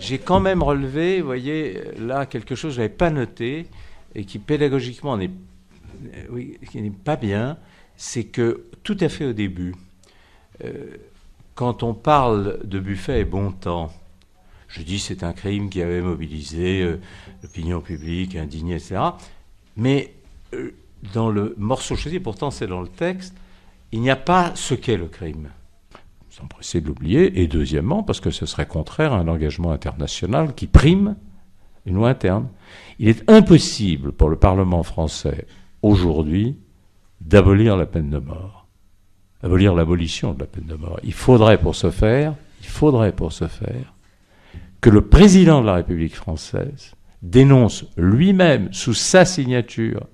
j'ai quand même relevé, vous voyez, là, quelque chose que je n'avais pas noté et qui pédagogiquement qui n'est pas bien, c'est que tout à fait au début, quand on parle de Buffet et Bontemps, je dis c'est un crime qui avait mobilisé l'opinion publique, indignée, etc. Mais dans le morceau choisi, pourtant c'est dans le texte, il n'y a pas ce qu'est le crime. S'empresser de l'oublier. Et deuxièmement, parce que ce serait contraire à un engagement international qui prime une loi interne. Il est impossible pour le Parlement français, aujourd'hui, d'abolir la peine de mort. Abolir l'abolition de la peine de mort. Il faudrait pour ce faire que le président de la République française dénonce lui-même, sous sa signature,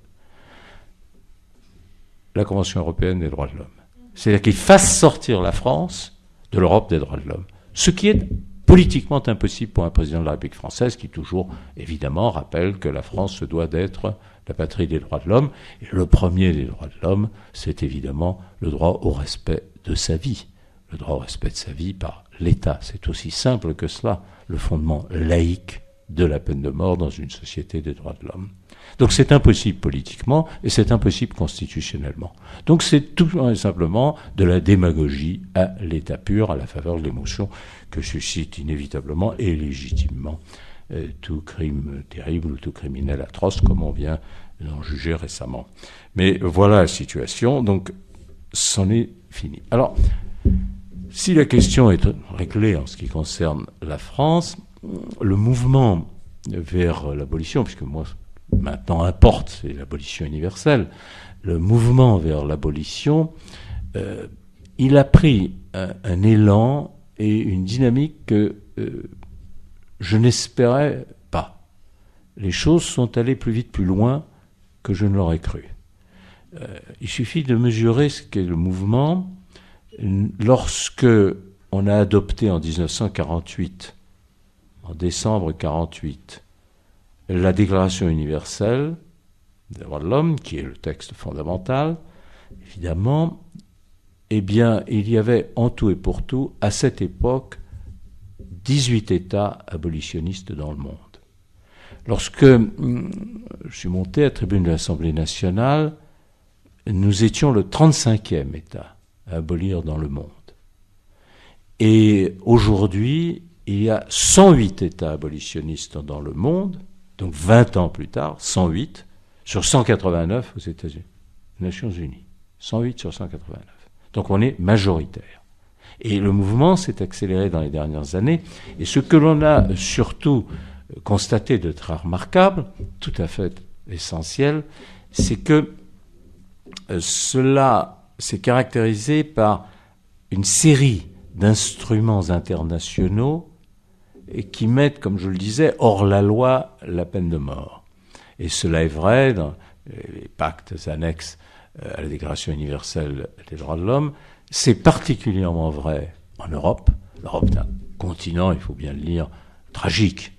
la Convention européenne des droits de l'homme. C'est-à-dire qu'il fasse sortir la France de l'Europe des droits de l'homme. Ce qui est politiquement impossible pour un président de la République française qui toujours, évidemment, rappelle que la France se doit d'être la patrie des droits de l'homme. Et le premier des droits de l'homme, c'est évidemment le droit au respect de sa vie. Le droit au respect de sa vie par l'État. C'est aussi simple que cela, le fondement laïque de la peine de mort dans une société des droits de l'homme. Donc c'est impossible politiquement et c'est impossible constitutionnellement. Donc c'est tout simplement de la démagogie à l'état pur, à la faveur de l'émotion que suscite inévitablement et légitimement tout crime terrible ou tout criminel atroce, comme on vient d'en juger récemment. Mais voilà la situation, donc c'en est fini. Alors, si la question est réglée en ce qui concerne la France, le mouvement vers l'abolition, puisque moi maintenant importe, c'est l'abolition universelle, le mouvement vers l'abolition, il a pris un élan et une dynamique que je n'espérais pas. Les choses sont allées plus vite, plus loin que je ne l'aurais cru. Il suffit de mesurer ce qu'est le mouvement. Lorsque on a adopté en 1948, en décembre 1948, la Déclaration universelle des droits de l'homme, qui est le texte fondamental, évidemment, eh bien, il y avait en tout et pour tout, à cette époque, 18 États abolitionnistes dans le monde. Lorsque je suis monté à la tribune de l'Assemblée nationale, nous étions le 35e État à abolir dans le monde. Et aujourd'hui, il y a 108 États abolitionnistes dans le monde, donc 20 ans plus tard, 108 sur 189 aux États-Unis, Nations Unies. 108 sur 189. Donc on est majoritaire. Et le mouvement s'est accéléré dans les dernières années. Et ce que l'on a surtout constaté de très remarquable, tout à fait essentiel, c'est que cela s'est caractérisé par une série d'instruments internationaux qui mettent, comme je le disais, hors la loi la peine de mort. Et cela est vrai dans les pactes annexes à la Déclaration universelle des droits de l'homme. C'est particulièrement vrai en Europe. L'Europe est un continent, il faut bien le dire, tragique,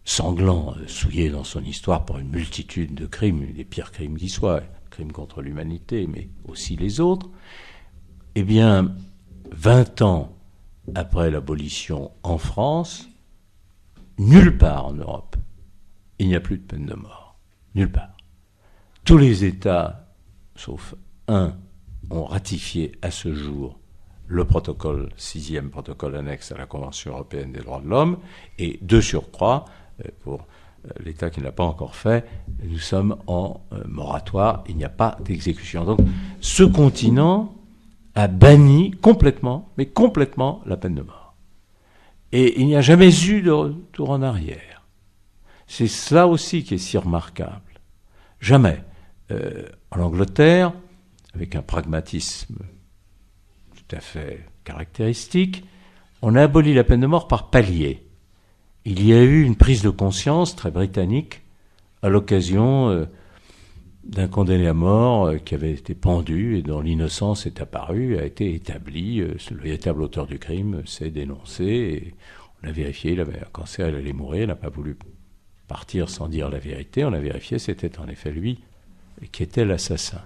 sanglant, souillé dans son histoire par une multitude de crimes, les pires crimes qui soient, crimes contre l'humanité, mais aussi les autres. Eh bien, 20 ans après l'abolition en France, nulle part en Europe, il n'y a plus de peine de mort. Nulle part. Tous les États, sauf un, ont ratifié à ce jour le protocole, 6e protocole annexe à la Convention européenne des droits de l'homme, et de surcroît, pour l'État qui ne l'a pas encore fait, nous sommes en moratoire, il n'y a pas d'exécution. Donc ce continent a banni complètement, mais complètement, la peine de mort. Et il n'y a jamais eu de retour en arrière. C'est cela aussi qui est si remarquable. Jamais. En Angleterre, avec un pragmatisme tout à fait caractéristique, on a aboli la peine de mort par paliers. Il y a eu une prise de conscience très britannique à l'occasion d'un condamné à mort qui avait été pendu et dont l'innocence est apparue, a été établie. Le véritable auteur du crime s'est dénoncé et on a vérifié, il avait un cancer, il allait mourir, il n'a pas voulu partir sans dire la vérité. On a vérifié, c'était en effet lui qui était l'assassin.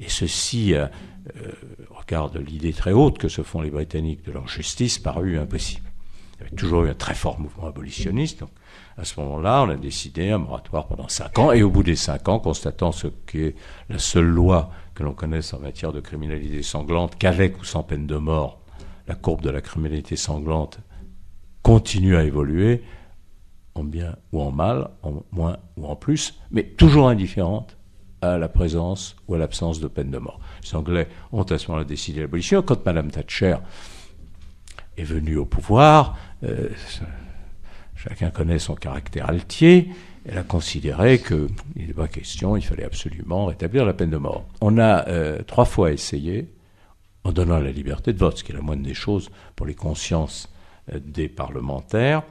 Et ceci, au regard de l'idée très haute que se font les Britanniques de leur justice, parut impossible. Il y avait toujours eu un très fort mouvement abolitionniste. Donc, à ce moment-là, on a décidé un moratoire pendant 5 ans, et au bout des 5 ans, constatant ce qui est la seule loi que l'on connaisse en matière de criminalité sanglante, qu'avec ou sans peine de mort, la courbe de la criminalité sanglante continue à évoluer, en bien ou en mal, en moins ou en plus, mais toujours indifférente à la présence ou à l'absence de peine de mort. Les Anglais ont à ce moment-là décidé l'abolition. Quand Mme Thatcher est venue au pouvoir, chacun connaît son caractère altier, elle a considéré qu'il n'était pas question, il fallait absolument rétablir la peine de mort. On a 3 fois essayé, en donnant la liberté de vote, ce qui est la moindre des choses pour les consciences des parlementaires,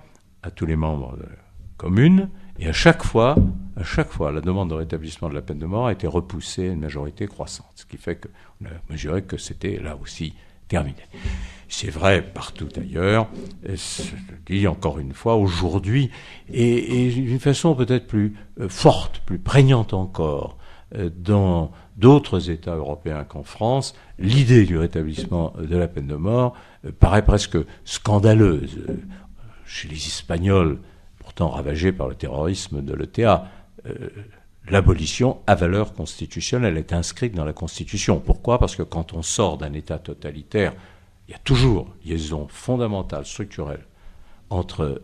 à tous les membres de la commune, et à chaque fois, la demande de rétablissement de la peine de mort a été repoussée à une majorité croissante, ce qui fait qu'on a mesuré que c'était là aussi terminé. C'est vrai partout ailleurs, et je le dis encore une fois, aujourd'hui, et d'une façon peut-être plus forte, plus prégnante encore, dans d'autres États européens qu'en France, l'idée du rétablissement de la peine de mort paraît presque scandaleuse. Chez les Espagnols, pourtant ravagés par le terrorisme de l'ETA, l'abolition a valeur constitutionnelle, elle est inscrite dans la Constitution. Pourquoi ? Parce que quand on sort d'un État totalitaire, il y a toujours liaison fondamentale, structurelle, entre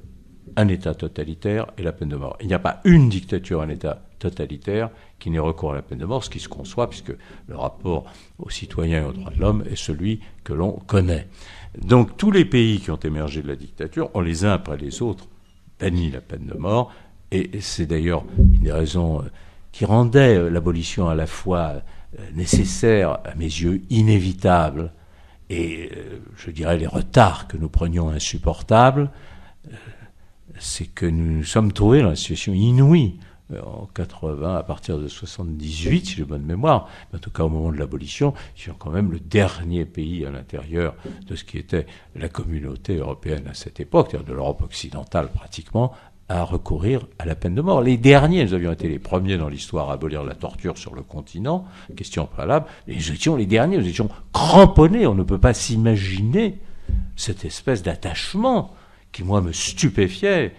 un État totalitaire et la peine de mort. Il n'y a pas une dictature, un État totalitaire qui n'ait recours à la peine de mort, ce qui se conçoit, puisque le rapport aux citoyens et aux droits de l'homme est celui que l'on connaît. Donc tous les pays qui ont émergé de la dictature ont les uns après les autres banni la peine de mort, et c'est d'ailleurs une des raisons qui rendait l'abolition à la fois nécessaire, à mes yeux inévitable, et je dirais les retards que nous prenions insupportables, c'est que nous nous sommes trouvés dans une situation inouïe en 80, à partir de 78, si j'ai bonne mémoire, mais en tout cas au moment de l'abolition, qui est quand même le dernier pays à l'intérieur de ce qui était la communauté européenne à cette époque, c'est-à-dire de l'Europe occidentale pratiquement, à recourir à la peine de mort. Les derniers, nous avions été les premiers dans l'histoire à abolir la torture sur le continent, question préalable, et nous étions les derniers, nous étions cramponnés, on ne peut pas s'imaginer cette espèce d'attachement qui, moi, me stupéfiait,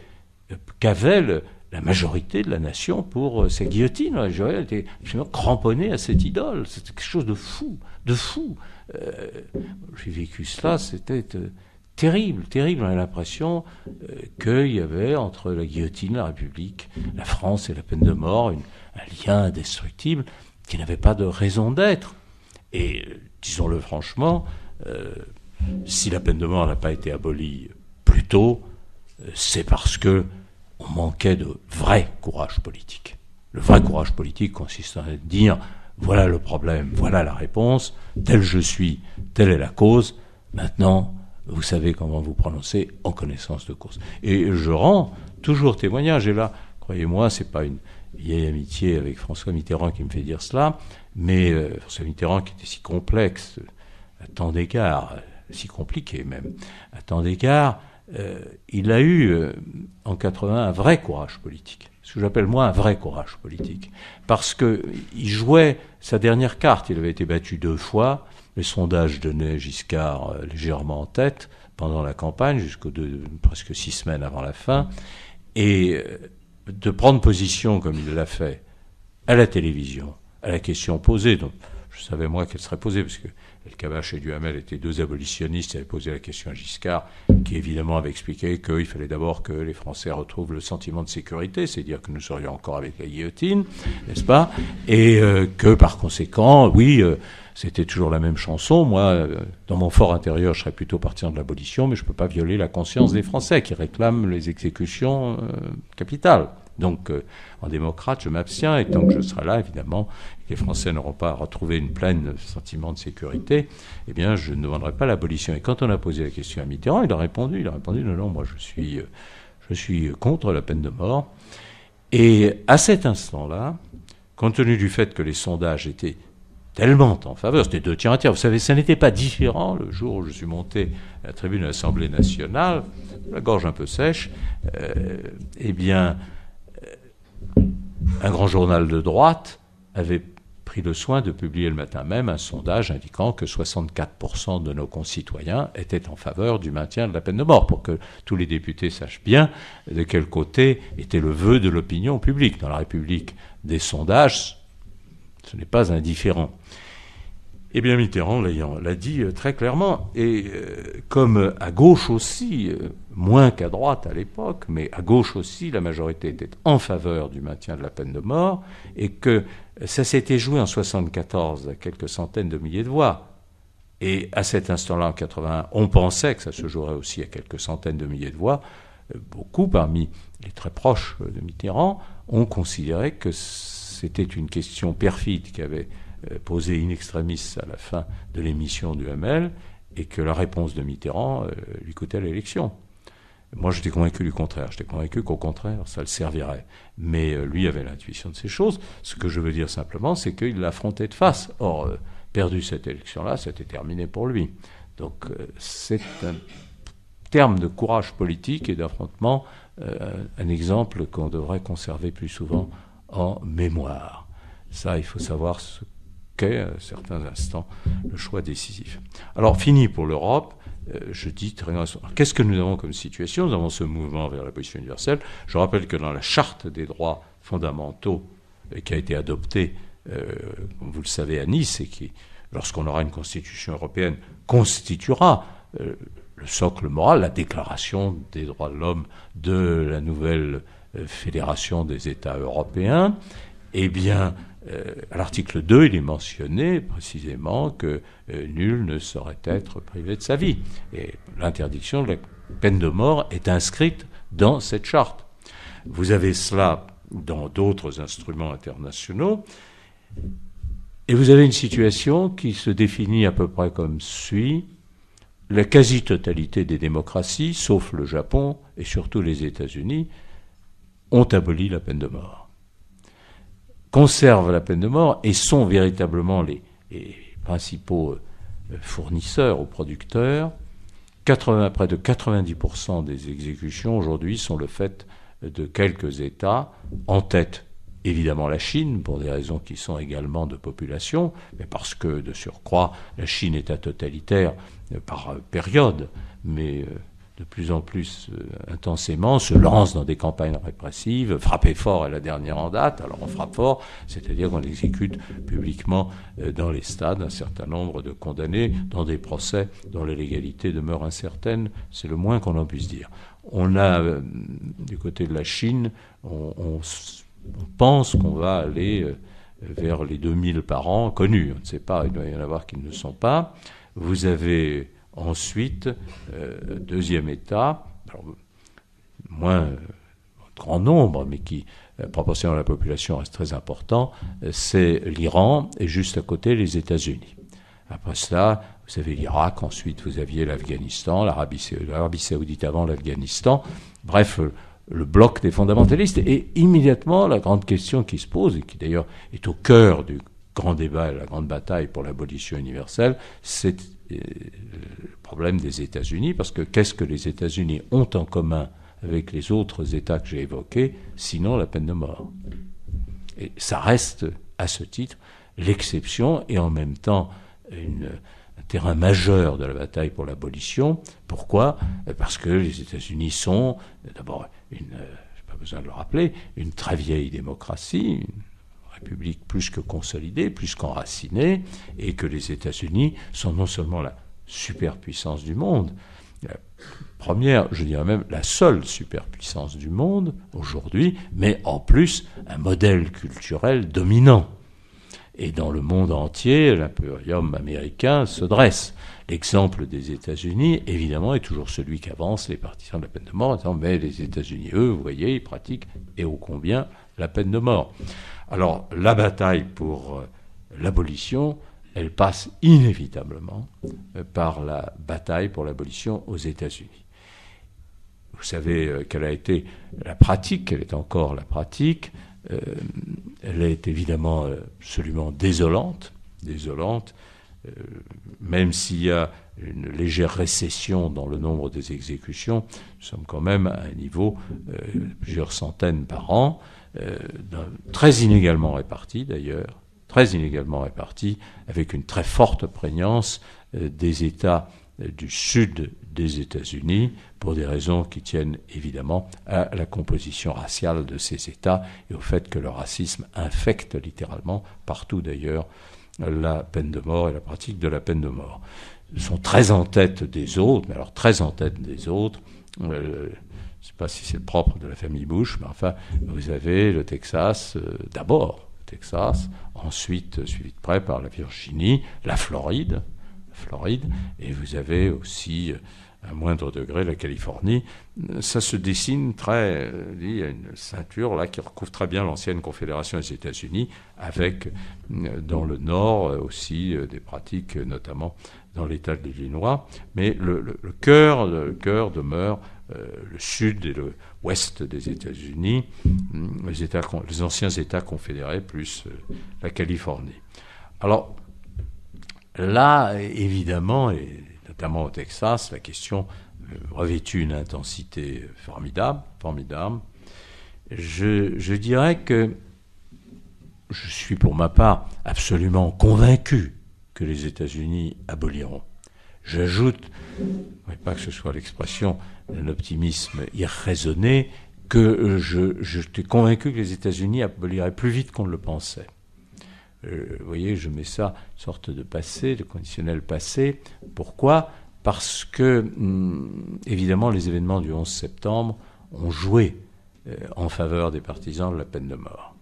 qu'avait la majorité de la nation pour ces guillotines. Elle était absolument cramponnée à cette idole. C'était quelque chose de fou, de fou. J'ai vécu cela, c'était terrible, terrible. On a l'impression qu'il y avait entre la guillotine, la République, la France et la peine de mort un lien indestructible qui n'avait pas de raison d'être. Et disons-le franchement, si la peine de mort n'a pas été abolie plus tôt, c'est parce que on manquait de vrai courage politique. Le vrai courage politique consiste à dire voilà le problème, voilà la réponse, tel je suis, telle est la cause, maintenant vous savez comment vous prononcer en connaissance de cause. Et je rends toujours témoignage, et là, croyez-moi, c'est pas une vieille amitié avec François Mitterrand qui me fait dire cela, mais François Mitterrand qui était si complexe, à tant d'égards, si compliqué même, à tant d'égards, il a eu en 80 un vrai courage politique. Ce que j'appelle moi un vrai courage politique. Parce qu'il jouait sa dernière carte. Il avait été battu 2 fois. Les sondages donnaient Giscard légèrement en tête pendant la campagne, presque 6 semaines avant la fin. Et de prendre position comme il l'a fait à la télévision, à la question posée, donc je savais moi qu'elle serait posée, parce que El-Kabbach et Duhamel étaient 2 abolitionnistes, ils avaient posé la question à Giscard, qui évidemment avait expliqué qu'il fallait d'abord que les Français retrouvent le sentiment de sécurité, c'est-à-dire que nous serions encore avec la guillotine, n'est-ce pas ? Et que par conséquent, oui, c'était toujours la même chanson. Moi, dans mon fort intérieur, je serais plutôt partisan de l'abolition, mais je ne peux pas violer la conscience des Français qui réclament les exécutions capitales. Donc, en démocrate, je m'abstiens, et tant que je serai là, évidemment, les Français n'auront pas retrouvé une pleine sentiment de sécurité, eh bien, je ne demanderai pas l'abolition. Et quand on a posé la question à Mitterrand, il a répondu, non, moi, je suis contre la peine de mort. Et à cet instant-là, compte tenu du fait que les sondages étaient tellement en faveur, c'était 2 tiers, 1 tiers, vous savez, ça n'était pas différent le jour où je suis monté à la tribune de l'Assemblée nationale, la gorge un peu sèche, eh bien, un grand journal de droite avait pris le soin de publier le matin même un sondage indiquant que 64% de nos concitoyens étaient en faveur du maintien de la peine de mort, pour que tous les députés sachent bien de quel côté était le vœu de l'opinion publique. Dans la République des sondages, ce n'est pas indifférent. Eh bien, Mitterrand l'a dit très clairement, et comme à gauche aussi, moins qu'à droite à l'époque, mais à gauche aussi, la majorité était en faveur du maintien de la peine de mort, et que ça s'était joué en 1974 à quelques centaines de milliers de voix. Et à cet instant-là, en 1981, on pensait que ça se jouerait aussi à quelques centaines de milliers de voix. Beaucoup, parmi les très proches de Mitterrand, ont considéré que c'était une question perfide qui avait posé in extremis à la fin de l'émission du Hamel, et que la réponse de Mitterrand lui coûtait l'élection. Moi, j'étais convaincu du contraire. J'étais convaincu qu'au contraire, ça le servirait. Mais lui avait l'intuition de ces choses. Ce que je veux dire simplement, c'est qu'il l'affrontait de face. Or, perdu cette élection-là, c'était terminé pour lui. Donc, c'est un terme de courage politique et d'affrontement, un exemple qu'on devrait conserver plus souvent en mémoire. Ça, il faut savoir ce qu'est, à certains instants, le choix décisif. Alors, fini pour l'Europe. Je dis très bien, qu'est-ce que nous avons comme situation? Nous avons ce mouvement vers l'abolition universelle. Je rappelle que dans la Charte des droits fondamentaux qui a été adoptée, comme vous le savez, à Nice, et qui, lorsqu'on aura une constitution européenne, constituera le socle moral, la déclaration des droits de l'homme de la nouvelle fédération des États européens, eh bien, à l'article 2, il est mentionné précisément que nul ne saurait être privé de sa vie. Et l'interdiction de la peine de mort est inscrite dans cette charte. Vous avez cela dans d'autres instruments internationaux, et vous avez une situation qui se définit à peu près comme suit. La quasi-totalité des démocraties, sauf le Japon et surtout les États-Unis, ont aboli la peine de mort, conservent la peine de mort et sont véritablement les principaux fournisseurs ou producteurs. Près de 90% des exécutions aujourd'hui sont le fait de quelques États, en tête évidemment la Chine, pour des raisons qui sont également de population, mais parce que, de surcroît, la Chine est totalitaire par période, mais de plus en plus intensément, se lance dans des campagnes répressives, frapper fort est la dernière en date. Alors on frappe fort, c'est-à-dire qu'on exécute publiquement dans les stades un certain nombre de condamnés dans des procès dont la légalité demeure incertaine, c'est le moins qu'on en puisse dire. On a, du côté de la Chine, on pense qu'on va aller vers les 2000 par an connus. On ne sait pas, il doit y en avoir qui ne le sont pas. Vous avez ensuite, deuxième État, alors, moins grand nombre, mais qui, proportionnellement à la population, reste très important, c'est l'Iran et juste à côté les États-Unis. Après cela, vous avez l'Irak, ensuite vous aviez l'Afghanistan, l'Arabie saoudite avant l'Afghanistan, bref, le bloc des fondamentalistes. Et immédiatement, la grande question qui se pose, et qui d'ailleurs est au cœur du grand débat et la grande bataille pour l'abolition universelle, c'est le problème des États-Unis, parce que qu'est-ce que les États-Unis ont en commun avec les autres États que j'ai évoqués, sinon la peine de mort? Et ça reste, à ce titre, l'exception et en même temps un terrain majeur de la bataille pour l'abolition. Pourquoi? Parce que les États-Unis sont, d'abord, j'ai pas besoin de le rappeler, une très vieille démocratie, une république plus que consolidée, plus qu'enracinée, et que les États-Unis sont non seulement la superpuissance du monde, la première, je dirais même la seule superpuissance du monde aujourd'hui, mais en plus un modèle culturel dominant. Et dans le monde entier, l'impérium américain se dresse. L'exemple des États-Unis, évidemment, est toujours celui qu'avancent les partisans de la peine de mort, en disant, mais les États-Unis, eux, vous voyez, ils pratiquent, et ô combien, la peine de mort. Alors, la bataille pour l'abolition, elle passe inévitablement par la bataille pour l'abolition aux États-Unis. Vous savez quelle a été la pratique, quelle est encore la pratique. Elle est évidemment absolument désolante, même s'il y a une légère récession dans le nombre des exécutions, nous sommes quand même à un niveau plusieurs centaines par an, très inégalement répartis d'ailleurs, très inégalement répartis, avec une très forte prégnance des États du sud des États-Unis, pour des raisons qui tiennent évidemment à la composition raciale de ces États et au fait que le racisme infecte littéralement, partout d'ailleurs, la peine de mort et la pratique de la peine de mort. Ils sont très en tête des autres, mais alors très en tête des autres. Je ne sais pas si c'est le propre de la famille Bush, mais enfin, vous avez le Texas, d'abord le Texas, ensuite suivi de près par la Virginie, la Floride, et vous avez aussi, à moindre degré, la Californie. Ça se dessine très, il y a une ceinture là qui recouvre très bien l'ancienne Confédération des États-Unis, avec dans le nord aussi des pratiques, notamment dans l'État de l'Illinois, mais le cœur demeure le sud et le ouest des États-Unis, les anciens États confédérés plus la Californie. Alors là, évidemment, et notamment au Texas, la question revêtut une intensité formidable. Je dirais que je suis pour ma part absolument convaincu que les États-Unis aboliront. J'ajoute, pas que ce soit l'expression d'un optimisme irraisonné, que je suis convaincu que les États-Unis aboliraient plus vite qu'on ne le pensait. Vous voyez, je mets ça, une sorte de passé, de conditionnel passé. Pourquoi ? Parce que, évidemment, les événements du 11 septembre ont joué en faveur des partisans de la peine de mort.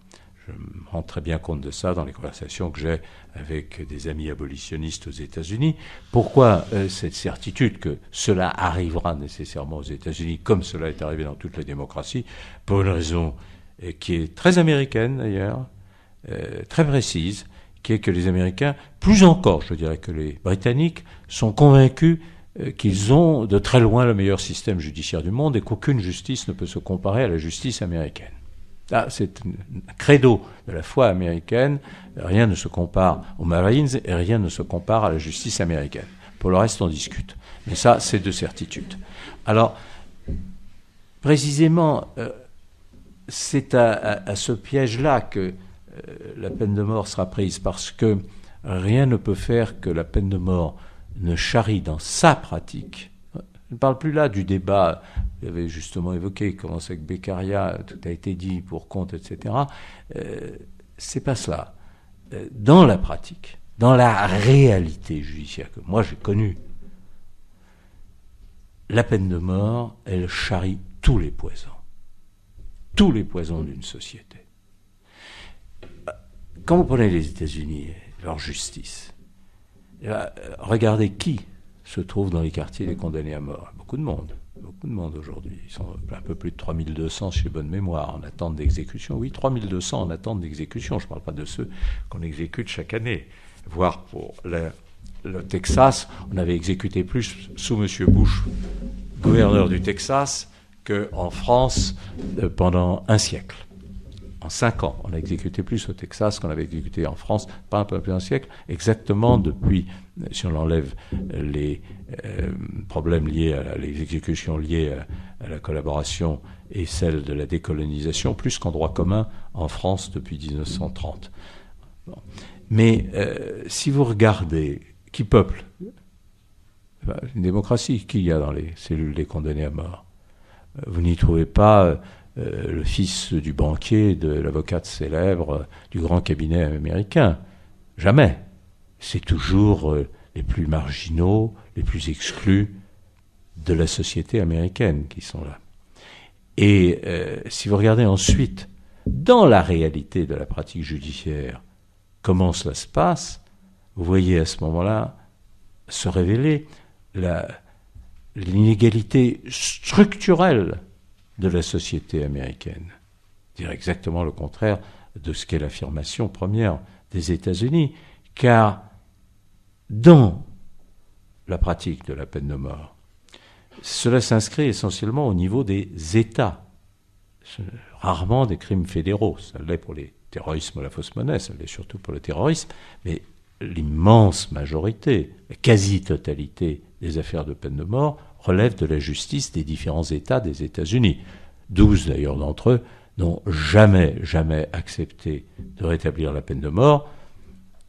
Je me rends très bien compte de ça dans les conversations que j'ai avec des amis abolitionnistes aux États-Unis. Pourquoi cette certitude que cela arrivera nécessairement aux États-Unis, comme cela est arrivé dans toutes les démocraties, pour une raison qui est très américaine d'ailleurs, très précise, qui est que les Américains, plus encore, je dirais, que les Britanniques, sont convaincus qu'ils ont de très loin le meilleur système judiciaire du monde et qu'aucune justice ne peut se comparer à la justice américaine. Là, c'est un credo de la foi américaine. Rien ne se compare aux Marines et rien ne se compare à la justice américaine. Pour le reste, on discute. Mais ça, c'est de certitude. Alors, précisément, c'est à ce piège-là que la peine de mort sera prise, parce que rien ne peut faire que la peine de mort ne charrie dans sa pratique. Je ne parle plus là du débat, vous avez justement évoqué, comment c'est que Beccaria, tout a été dit pour compte, etc. C'est pas cela. Dans la pratique, dans la réalité judiciaire que moi j'ai connue, la peine de mort, elle charrie tous les poisons d'une société. Quand vous prenez les États-Unis, leur justice, regardez qui se trouve dans les quartiers des condamnés à mort. Beaucoup de monde aujourd'hui. Ils sont un peu plus de 3200 chez bonne mémoire en attente d'exécution. Oui, 3200 en attente d'exécution. Je ne parle pas de ceux qu'on exécute chaque année. Voire pour le Texas, on avait exécuté plus sous M. Bush, gouverneur du Texas, qu'en France pendant un siècle. En 5 ans, on a exécuté plus au Texas qu'on avait exécuté en France, pas un peu plus d'un siècle, exactement depuis, si on enlève les problèmes liés à les exécutions liées à la collaboration et celles de la décolonisation, plus qu'en droit commun en France depuis 1930. Bon. Mais si vous regardez qui peuple une démocratie, qui y a dans les cellules des condamnés à mort, vous n'y trouvez pas le fils du banquier, de l'avocate célèbre du grand cabinet américain. Jamais. C'est toujours les plus marginaux, les plus exclus de la société américaine qui sont là. Et si vous regardez ensuite, dans la réalité de la pratique judiciaire, comment cela se passe, vous voyez à ce moment-là se révéler l'inégalité structurelle de la société américaine. Dire exactement le contraire de ce qu'est l'affirmation première des États-Unis, car dans la pratique de la peine de mort, cela s'inscrit essentiellement au niveau des États, rarement des crimes fédéraux. Ça l'est pour les terrorismes ou la fausse monnaie, ça l'est surtout pour le terrorisme, mais l'immense majorité, la quasi-totalité des affaires de peine de mort relèvent de la justice des différents États des États-Unis. 12 d'ailleurs d'entre eux n'ont jamais accepté de rétablir la peine de mort.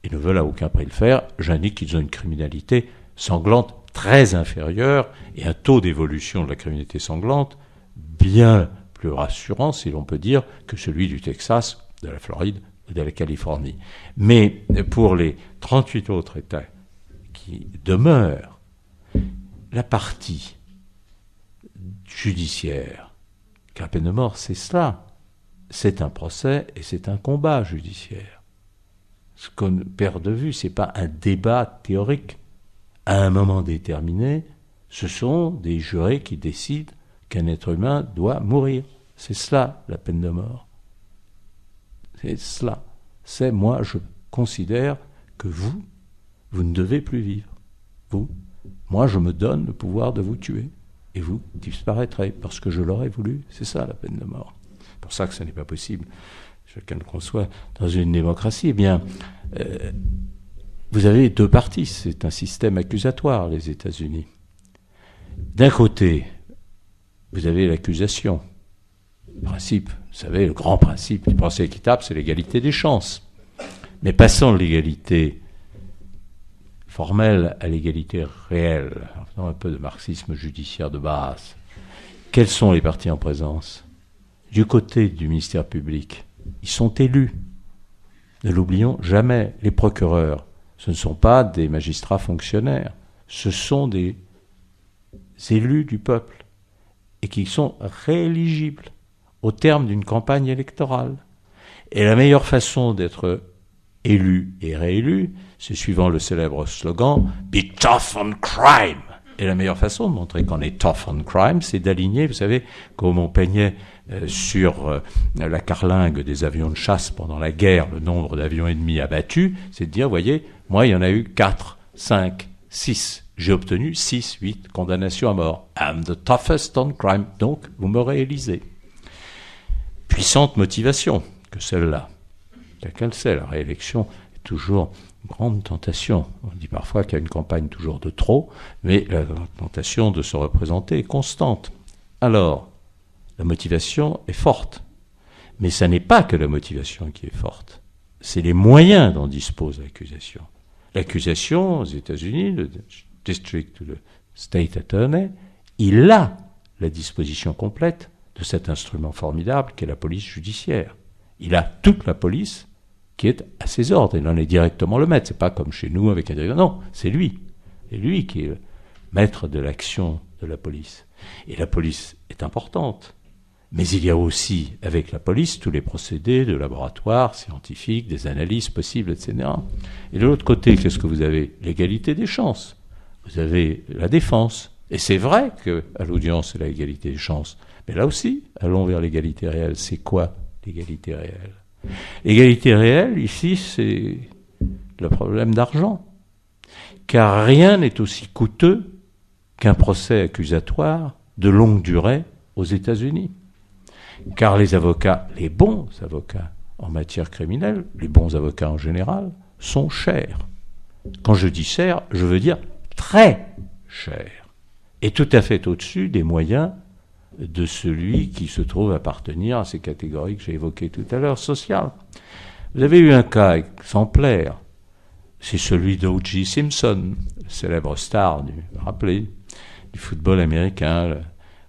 Ils ne veulent à aucun prix le faire. J'indique qu'ils ont une criminalité sanglante très inférieure et un taux d'évolution de la criminalité sanglante bien plus rassurant, si l'on peut dire, que celui du Texas, de la Floride et de la Californie. Mais pour les 38 autres États qui demeurent, la partie judiciaire, la peine de mort, c'est cela. C'est un procès et c'est un combat judiciaire. Ce qu'on perd de vue, ce n'est pas un débat théorique. À un moment déterminé, ce sont des jurés qui décident qu'un être humain doit mourir. C'est cela, la peine de mort. C'est cela. C'est, moi, je considère que vous ne devez plus vivre. Vous, moi, je me donne le pouvoir de vous tuer. Et vous disparaîtrez parce que je l'aurais voulu. C'est ça, la peine de mort. C'est pour ça que ce n'est pas possible. Chacun le conçoit dans une démocratie. Eh bien, vous avez deux parties. C'est un système accusatoire, les États-Unis. D'un côté, vous avez l'accusation. Le principe, vous savez, le grand principe du procès équitable, c'est l'égalité des chances. Mais passons de l'égalité formelle à l'égalité réelle, en faisant un peu de marxisme judiciaire de base. Quelles sont les parties en présence? Du côté du ministère public, ils sont élus. Ne l'oublions jamais, les procureurs, ce ne sont pas des magistrats fonctionnaires, ce sont des élus du peuple et qui sont rééligibles au terme d'une campagne électorale. Et la meilleure façon d'être élu et réélu, c'est suivant le célèbre slogan « Be tough on crime ». Et la meilleure façon de montrer qu'on est tough on crime, c'est d'aligner, vous savez, comme on peignait sur la carlingue des avions de chasse pendant la guerre, le nombre d'avions ennemis abattus, c'est de dire, voyez, moi il y en a eu 4, 5, 6. J'ai obtenu 6, 8 condamnations à mort. I'm the toughest on crime. Donc, vous me réélisez. Puissante motivation que celle-là. Chacun le sait, la réélection est toujours une grande tentation. On dit parfois qu'il y a une campagne toujours de trop, mais la tentation de se représenter est constante. Alors, la motivation est forte. Mais ça n'est pas que la motivation qui est forte. C'est les moyens dont dispose l'accusation. L'accusation, aux États-Unis, le district, le state attorney, il a la disposition complète de cet instrument formidable qu'est la police judiciaire. Il a toute la police qui est à ses ordres. Il en est directement le maître. C'est pas comme chez nous avec un directeur. Non, c'est lui. C'est lui qui est le maître de l'action de la police. Et la police est importante. Mais il y a aussi, avec la police, tous les procédés de laboratoire, scientifiques, des analyses possibles, etc. Et de l'autre côté, qu'est-ce que vous avez? L'égalité des chances. Vous avez la défense. Et c'est vrai qu'à l'audience, c'est l'égalité des chances. Mais là aussi, allons vers l'égalité réelle. C'est quoi l'égalité réelle? L'égalité réelle, ici, c'est le problème d'argent. Car rien n'est aussi coûteux qu'un procès accusatoire de longue durée aux États-Unis. Car les avocats, les bons avocats en matière criminelle, les bons avocats en général, sont chers. Quand je dis cher, je veux dire très cher. Et tout à fait au-dessus des moyens de celui qui se trouve appartenir à ces catégories que j'ai évoquées tout à l'heure, sociales. Vous avez eu un cas exemplaire, c'est celui d'O.J. Simpson, le célèbre star du football américain.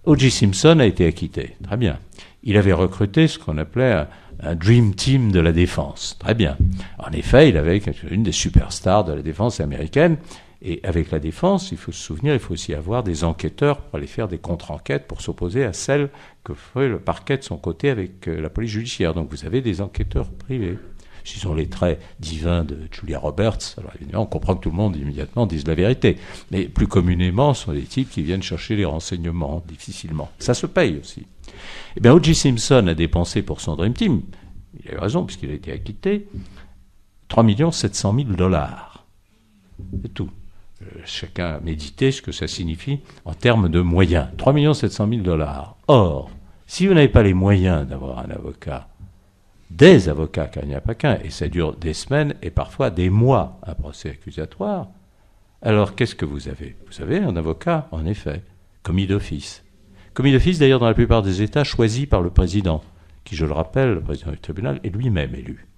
O.J. Simpson a été acquitté, très bien. Il avait recruté ce qu'on appelait un dream team de la défense, très bien. En effet, il avait une des superstars de la défense américaine. Et avec la défense, il faut se souvenir, il faut aussi avoir des enquêteurs pour aller faire des contre-enquêtes pour s'opposer à celles que fait le parquet de son côté avec la police judiciaire. Donc vous avez des enquêteurs privés. S'ils ont les traits divins de Julia Roberts, alors évidemment on comprend que tout le monde immédiatement dise la vérité. Mais plus communément, ce sont des types qui viennent chercher les renseignements difficilement. Ça se paye aussi. Eh bien, O.J. Simpson a dépensé pour son Dream Team, il a eu raison puisqu'il a été acquitté, 3 700 000 $. C'est tout. Chacun a médité ce que ça signifie en termes de moyens. 3 700 000 $. Or, si vous n'avez pas les moyens d'avoir un avocat, des avocats, car il n'y a pas qu'un, et ça dure des semaines et parfois des mois, un procès accusatoire, alors qu'est-ce que vous avez? Vous avez un avocat, en effet, commis d'office. Commis d'office, d'ailleurs, dans la plupart des États, choisi par le président, qui, je le rappelle, le président du tribunal, est lui-même élu.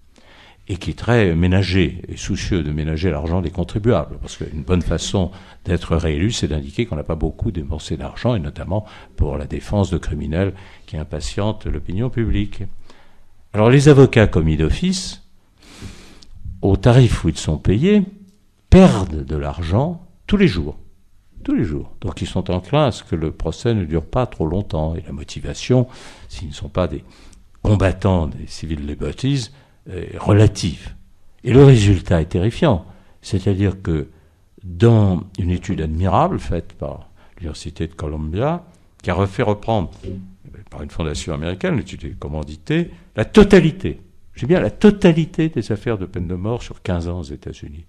et qui est très ménager et soucieux de ménager l'argent des contribuables. Parce qu'une bonne façon d'être réélu, c'est d'indiquer qu'on n'a pas beaucoup dépensé d'argent, et notamment pour la défense de criminels qui impatientent l'opinion publique. Alors les avocats commis d'office, au tarif où ils sont payés, perdent de l'argent tous les jours. Tous les jours. Donc ils sont enclins à ce que le procès ne dure pas trop longtemps. Et la motivation, s'ils ne sont pas des combattants des civil liberties, est relative. Et le résultat est terrifiant. C'est-à-dire que dans une étude admirable faite par l'Université de Columbia, qui a refait reprendre par une fondation américaine, l'étude est commanditée, la totalité, j'ai bien la totalité des affaires de peine de mort sur 15 ans aux États-Unis.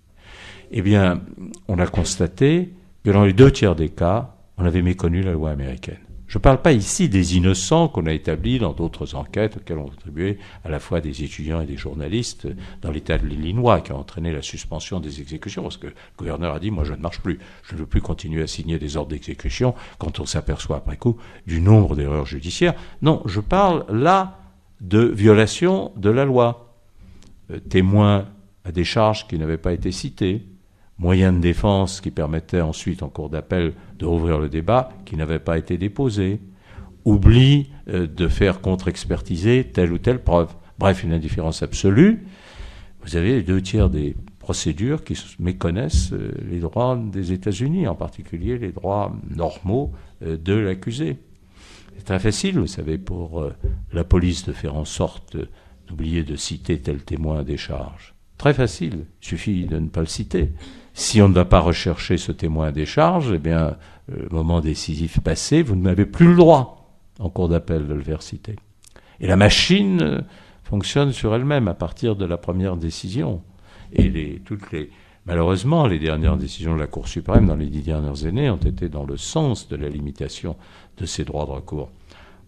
Eh bien, on a constaté que dans les 2/3 des cas, on avait méconnu la loi américaine. Je ne parle pas ici des innocents qu'on a établis dans d'autres enquêtes auxquelles ont contribué à la fois des étudiants et des journalistes dans l'État de l'Illinois qui a entraîné la suspension des exécutions parce que le gouverneur a dit « moi je ne marche plus, je ne veux plus continuer à signer des ordres d'exécution quand on s'aperçoit après coup du nombre d'erreurs judiciaires ». Non, je parle là de violation de la loi. Témoins à des charges qui n'avaient pas été citées, moyens de défense qui permettaient ensuite, en cour d'appel, de rouvrir le débat, qui n'avaient pas été déposés, oubli de faire contre-expertiser telle ou telle preuve. Bref, une indifférence absolue. Vous avez les 2/3 des procédures qui méconnaissent les droits des États-Unis, en particulier les droits normaux de l'accusé. C'est très facile, vous savez, pour la police de faire en sorte d'oublier de citer tel témoin à des charges. Très facile, il suffit de ne pas le citer. Si on ne va pas rechercher ce témoin à des charges, eh bien, le moment décisif passé, vous n'avez plus le droit, en cour d'appel, de le faire citer. Et la machine fonctionne sur elle-même à partir de la première décision. Et malheureusement, les dernières décisions de la Cour suprême dans les 10 dernières années ont été dans le sens de la limitation de ces droits de recours.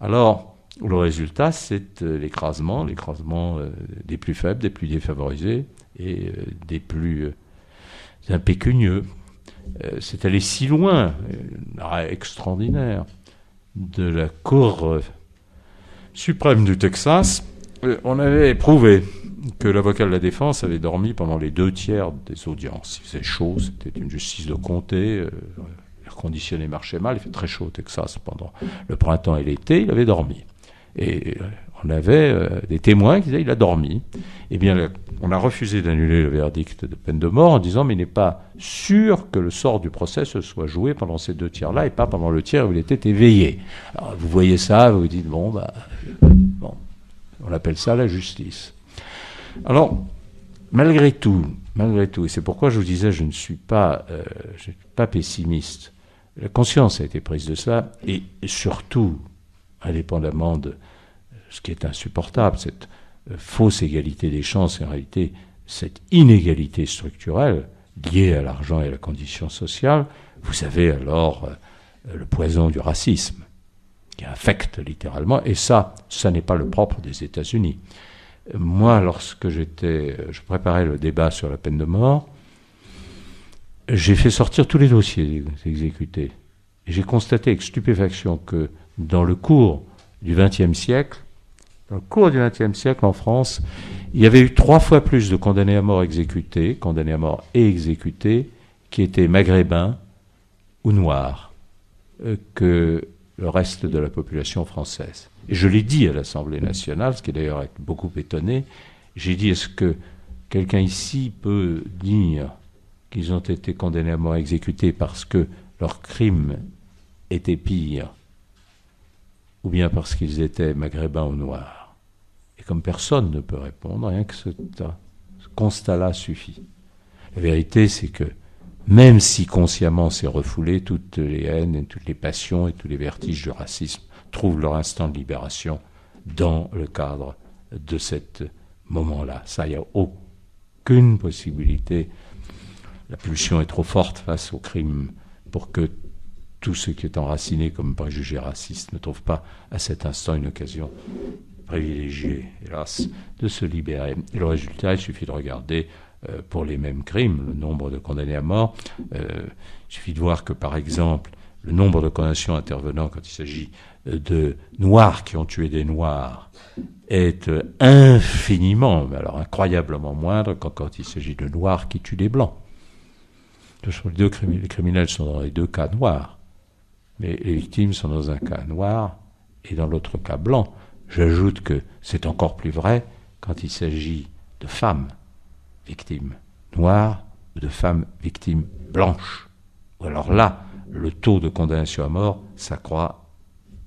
Alors, le résultat, c'est l'écrasement des plus faibles, des plus défavorisés et des plus impécunieux. C'est allé si loin, un arrêt extraordinaire de la Cour suprême du Texas. On avait prouvé que l'avocat de la défense avait dormi pendant les 2/3 des audiences. Il faisait chaud, c'était une justice de comté, l'air conditionné marchait mal, il fait très chaud au Texas pendant le printemps et l'été, il avait dormi. Et on avait des témoins qui disaient il a dormi. Eh bien, on a refusé d'annuler le verdict de peine de mort en disant mais il n'est pas sûr que le sort du procès se soit joué pendant ces 2/3-là et pas pendant le tiers où il était éveillé. Alors, vous voyez ça, vous vous dites bon, on appelle ça la justice. Alors, malgré tout, et c'est pourquoi je vous disais je ne suis pas pessimiste, la conscience a été prise de cela, et surtout, indépendamment de ce qui est insupportable, cette fausse égalité des chances, et en réalité cette inégalité structurelle liée à l'argent et à la condition sociale, vous avez alors le poison du racisme, qui infecte littéralement, et ça n'est pas le propre des États-Unis. Moi, lorsque je préparais le débat sur la peine de mort, j'ai fait sortir tous les dossiers exécutés. Et j'ai constaté avec stupéfaction que dans le cours du XXe siècle, en France, il y avait eu 3 fois plus de condamnés à mort et exécutés, qui étaient maghrébins ou noirs que le reste de la population française. Et je l'ai dit à l'Assemblée nationale, ce qui d'ailleurs a beaucoup étonné, j'ai dit, est-ce que quelqu'un ici peut dire qu'ils ont été condamnés à mort et exécutés parce que leur crime était pire, ou bien parce qu'ils étaient maghrébins ou noirs? Et comme personne ne peut répondre, rien que ce constat-là suffit. La vérité, c'est que même si consciemment c'est refoulé, toutes les haines, et toutes les passions et tous les vertiges du racisme trouvent leur instant de libération dans le cadre de ce moment-là. Ça, il n'y a aucune possibilité. La pulsion est trop forte face au crime pour que tout ce qui est enraciné comme préjugé raciste ne trouve pas à cet instant une occasion privilégiée, hélas, de se libérer. Et le résultat, il suffit de regarder pour les mêmes crimes, le nombre de condamnés à mort. Il suffit de voir que, par exemple, le nombre de condamnations intervenant quand il s'agit de Noirs qui ont tué des Noirs est infiniment, mais alors incroyablement moindre quand il s'agit de Noirs qui tuent des Blancs. Les criminels sont dans les deux cas noirs, mais les victimes sont dans un cas noir et dans l'autre cas blanc. J'ajoute que c'est encore plus vrai quand il s'agit de femmes victimes noires ou de femmes victimes blanches. Alors là, le taux de condamnation à mort s'accroît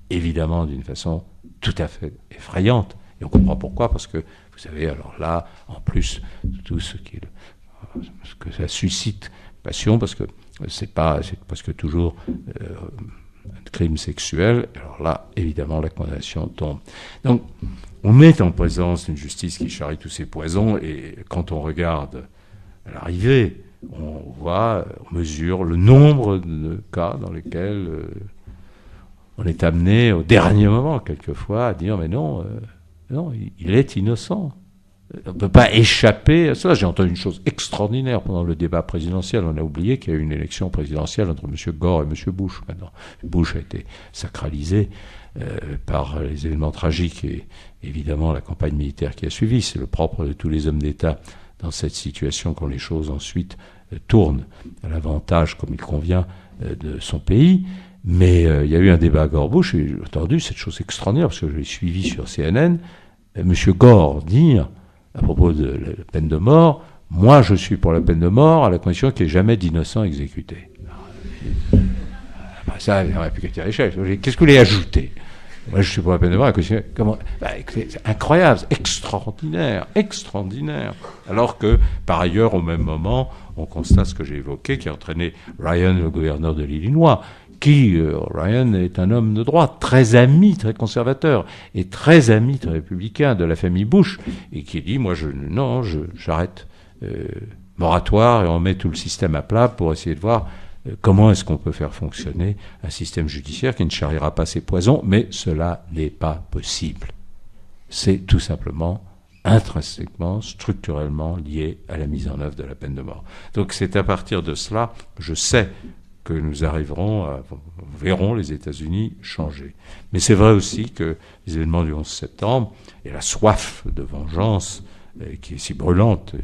évidemment d'une façon tout à fait effrayante. Et on comprend pourquoi, parce que, vous savez, alors là, en plus, tout ce que ça suscite passion, parce que c'est presque toujours un crime sexuel. Alors là, évidemment, la condamnation tombe. Donc, on est en présence d'une justice qui charrie tous ses poisons, et quand on regarde à l'arrivée, on mesure le nombre de cas dans lesquels on est amené au dernier moment, quelquefois, à dire « mais non, il est innocent ». On ne peut pas échapper à cela. J'ai entendu une chose extraordinaire pendant le débat présidentiel. On a oublié qu'il y a eu une élection présidentielle entre M. Gore et M. Bush. Maintenant, Bush a été sacralisé par les événements tragiques et évidemment la campagne militaire qui a suivi. C'est le propre de tous les hommes d'État dans cette situation quand les choses ensuite tournent à l'avantage, comme il convient, de son pays. Mais il y a eu un débat Gore-Bush et j'ai entendu cette chose extraordinaire parce que je l'ai suivi sur CNN. M. Gore dire à propos de la peine de mort, moi je suis pour la peine de mort à la condition qu'il n'y ait jamais d'innocents exécutés. Après ça, il n'aurait plus qu'à tirer les chefs. Qu'est-ce que vous voulez ajouter ? Moi je suis pour la peine de mort à la condition... c'est incroyable, extraordinaire. Alors que, par ailleurs, au même moment, on constate ce que j'ai évoqué, qui a entraîné Ryan, le gouverneur de l'Illinois, Ryan est un homme de droite, très ami, très conservateur, et très ami, très républicain de la famille Bush, et qui dit, moi, j'arrête, moratoire, et on met tout le système à plat pour essayer de voir comment est-ce qu'on peut faire fonctionner un système judiciaire qui ne charriera pas ses poisons, mais cela n'est pas possible. C'est tout simplement intrinsèquement, structurellement lié à la mise en œuvre de la peine de mort. Donc c'est à partir de cela que je sais que nous verrons les États-Unis changer. Mais c'est vrai aussi que les événements du 11 septembre et la soif de vengeance qui est si brûlante,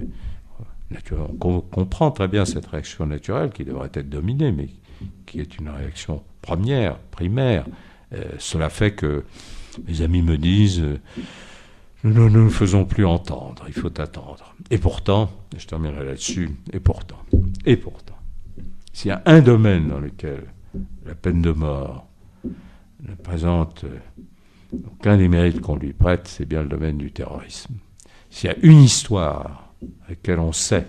on comprend très bien cette réaction naturelle qui devrait être dominée, mais qui est une réaction primaire. Cela fait que mes amis me disent nous ne nous faisons plus entendre, il faut attendre. Et pourtant, je terminerai là-dessus, et pourtant, s'il y a un domaine dans lequel la peine de mort ne présente aucun des mérites qu'on lui prête, c'est bien le domaine du terrorisme. S'il y a une histoire à laquelle on sait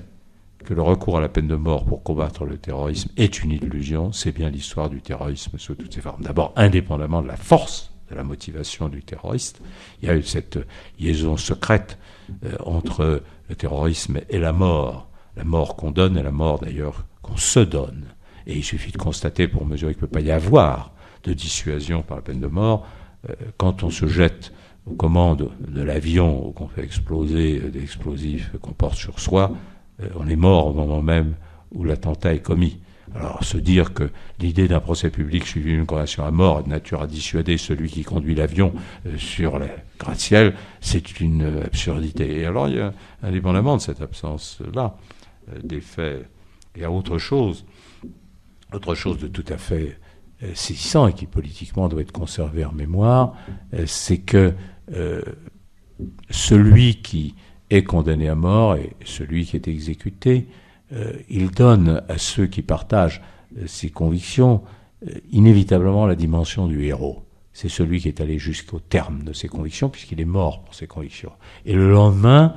que le recours à la peine de mort pour combattre le terrorisme est une illusion, c'est bien l'histoire du terrorisme sous toutes ses formes. D'abord, indépendamment de la force de la motivation du terroriste, il y a eu cette liaison secrète entre le terrorisme et la mort qu'on donne et la mort d'ailleurs qu'on se donne. Et il suffit de constater pour mesurer qu'il ne peut pas y avoir de dissuasion par la peine de mort quand on se jette aux commandes de l'avion ou qu'on fait exploser des explosifs qu'on porte sur soi, on est mort au moment même où l'attentat est commis. Alors se dire que l'idée d'un procès public suivi d'une condamnation à mort est de nature à dissuader celui qui conduit l'avion sur le gratte-ciel, c'est une absurdité. Et alors il y a, indépendamment de cette absence-là, des faits, il y a autre chose de tout à fait saisissant et qui politiquement doit être conservé en mémoire, c'est que celui qui est condamné à mort et celui qui est exécuté, il donne à ceux qui partagent ses convictions inévitablement la dimension du héros. C'est celui qui est allé jusqu'au terme de ses convictions puisqu'il est mort pour ses convictions. Et le lendemain,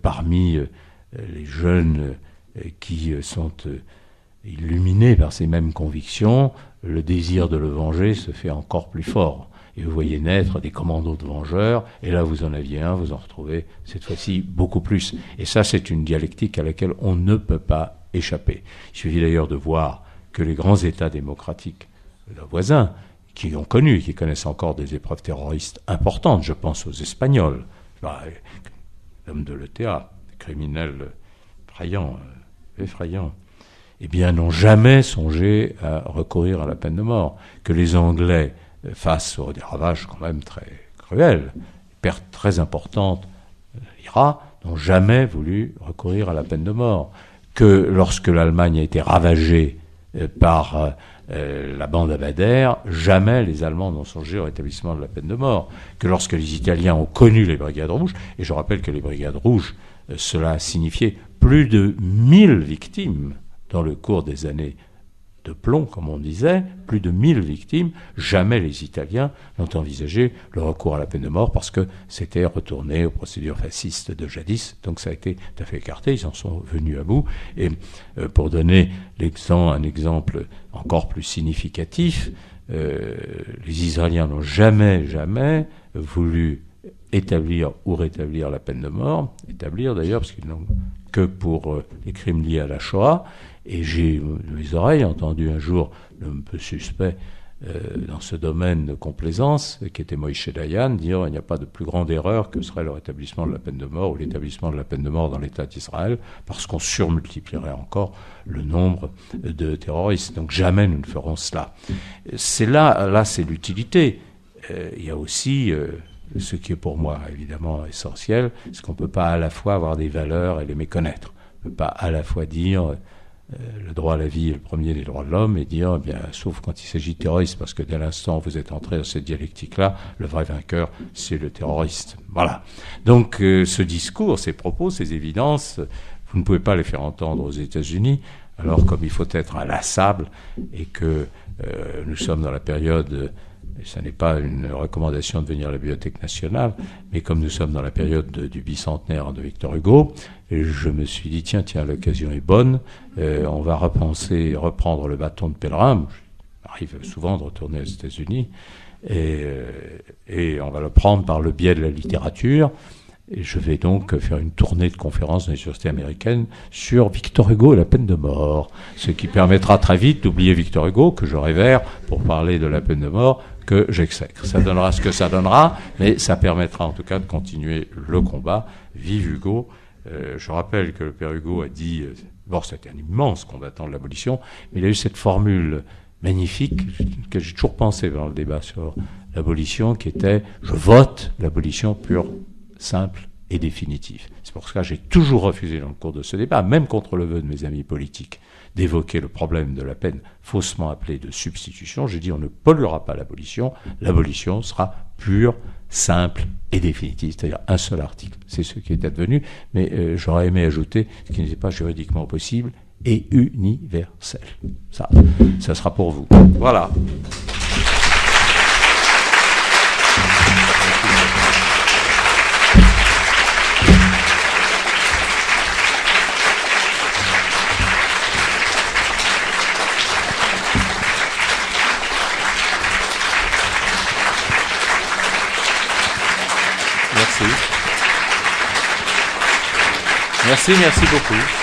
parmi les jeunes qui sont illuminés par ces mêmes convictions, le désir de le venger se fait encore plus fort. Et vous voyez naître des commandos de vengeurs, et là vous en aviez un, vous en retrouvez cette fois-ci beaucoup plus. Et ça, c'est une dialectique à laquelle on ne peut pas échapper. Il suffit d'ailleurs de voir que les grands États démocratiques voisins, qui ont connu, qui connaissent encore des épreuves terroristes importantes, je pense aux Espagnols, l'homme de l'ETA, des criminels effrayants, eh bien, n'ont jamais songé à recourir à la peine de mort. Que les Anglais, face aux des ravages quand même très cruels, pertes très importantes, l'IRA, n'ont jamais voulu recourir à la peine de mort. Que lorsque l'Allemagne a été ravagée par la bande à Bader, jamais les Allemands n'ont songé au rétablissement de la peine de mort. Que lorsque les Italiens ont connu les brigades rouges, et je rappelle que les brigades rouges, cela a signifié plus de 1000 victimes dans le cours des années de plomb, comme on disait, plus de 1000 victimes, jamais les Italiens n'ont envisagé le recours à la peine de mort parce que c'était retourné aux procédures fascistes de jadis, donc ça a été tout à fait écarté, ils en sont venus à bout. Et pour donner un exemple encore plus significatif, les Israéliens n'ont jamais voulu établir ou rétablir la peine de mort, établir d'ailleurs, parce qu'ils n'ont que pour les crimes liés à la Shoah. Et j'ai de mes oreilles entendu un jour un peu suspect dans ce domaine de complaisance, qui était Moïse Dayan, dire il n'y a pas de plus grande erreur que serait le rétablissement de la peine de mort ou l'établissement de la peine de mort dans l'État d'Israël, parce qu'on surmultiplierait encore le nombre de terroristes. Donc jamais nous ne ferons cela. C'est là c'est l'utilité. Il y a aussi ce qui est pour moi évidemment essentiel, c'est qu'on ne peut pas à la fois avoir des valeurs et les méconnaître. On ne peut pas à la fois dire le droit à la vie est le premier des droits de l'homme et dire, eh bien, sauf quand il s'agit de terrorisme, parce que dès l'instant où vous êtes entré dans cette dialectique-là, le vrai vainqueur, c'est le terroriste. Voilà. Donc ce discours, ces propos, ces évidences, vous ne pouvez pas les faire entendre aux États-Unis. Alors comme il faut être inlassable et que nous sommes dans la période... Ce n'est pas une recommandation de venir à la Bibliothèque nationale, mais comme nous sommes dans la période du bicentenaire de Victor Hugo, je me suis dit, tiens, l'occasion est bonne, on va reprendre le bâton de pèlerin. Il m'arrive souvent de retourner aux États-Unis, et on va le prendre par le biais de la littérature. Et je vais donc faire une tournée de conférences dans les universités américaines sur Victor Hugo et la peine de mort, ce qui permettra très vite d'oublier Victor Hugo, que je révère, pour parler de la peine de mort, que j'exècre. Ça donnera ce que ça donnera, mais ça permettra en tout cas de continuer le combat. Vive Hugo. Je rappelle que le père Hugo a dit, bon, c'était un immense combattant de l'abolition, mais il a eu cette formule magnifique que j'ai toujours pensé dans le débat sur l'abolition, qui était « je vote l'abolition pure, simple et définitive ». C'est pour ça que j'ai toujours refusé dans le cours de ce débat, même contre le vœu de mes amis politiques, d'évoquer le problème de la peine faussement appelée de substitution. J'ai dit on ne polluera pas l'abolition sera pure, simple et définitive, c'est-à-dire un seul article. C'est ce qui est advenu, mais j'aurais aimé ajouter, ce qui n'était pas juridiquement possible, et universel. Ça sera pour vous. Voilà. Merci beaucoup.